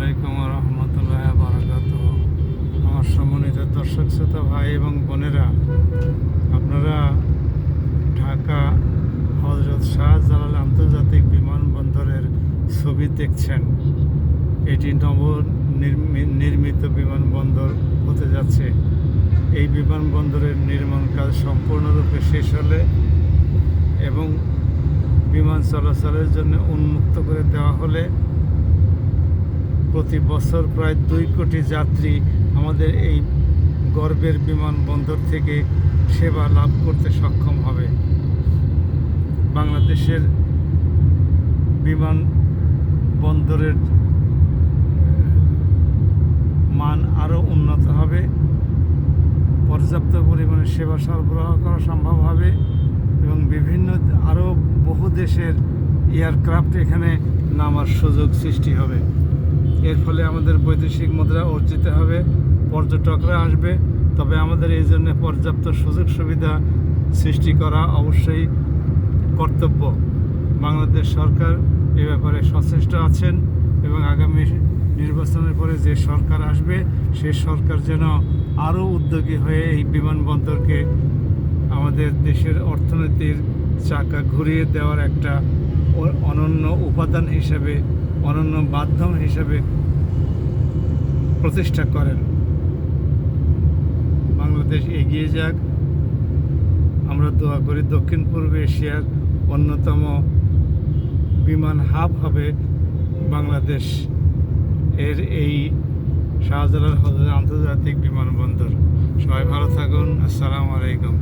আলাইকুম রহমতুল্লাহ বারাকাতুহু। আমার সম্মানিত দর্শক শ্রোতা ভাই এবং বোনেরা, আপনারা ঢাকা হযরত শাহজালাল আন্তর্জাতিক বিমানবন্দরের ছবি দেখছেন। এটি নির্মিত বিমানবন্দর হতে যাচ্ছে। এই বিমানবন্দরের নির্মাণ কাজ সম্পূর্ণরূপে শেষ হলে এবং বিমান চলাচলের জন্য উন্মুক্ত করে দেওয়া হলে প্রতি বছর প্রায় 2 কোটি যাত্রী আমাদের এই গর্বের বিমানবন্দর থেকে সেবা লাভ করতে সক্ষম হবে। বাংলাদেশের বিমানবন্দরের মান আরও উন্নত হবে, পর্যাপ্ত পরিমাণে সেবা সরবরাহ করা সম্ভব হবে এবং বিভিন্ন আরও বহু দেশের এয়ারক্রাফট এখানে নামার সুযোগ সৃষ্টি হবে। এর ফলে আমাদের বৈদেশিক মুদ্রা অর্জিত হবে, পর্যটকরা আসবে। তবে আমাদের এই জন্য পর্যাপ্ত সুযোগ সুবিধা সৃষ্টি করা অবশ্যই কর্তব্য। বাংলাদেশ সরকার এ ব্যাপারে সচেষ্ট আছেন এবং আগামী নির্বাচনের পরে যে সরকার আসবে সেই সরকার যেন আরও উদ্যোগী হয়ে এই বিমানবন্দরকে আমাদের দেশের অর্থনীতির চাকা ঘুরিয়ে দেওয়ার একটা অনন্য উপাদান হিসেবে, অনন্য মাধ্যম হিসেবে প্রতিষ্ঠা করেন। বাংলাদেশ এগিয়ে যাক, আমরা দোয়া করি। দক্ষিণ পূর্ব এশিয়ার অন্যতম বিমান হাব হবে বাংলাদেশ এর এই শাহজালাল আন্তর্জাতিক বিমানবন্দর। সবাই ভালো থাকুন। আসসালামু আলাইকুম।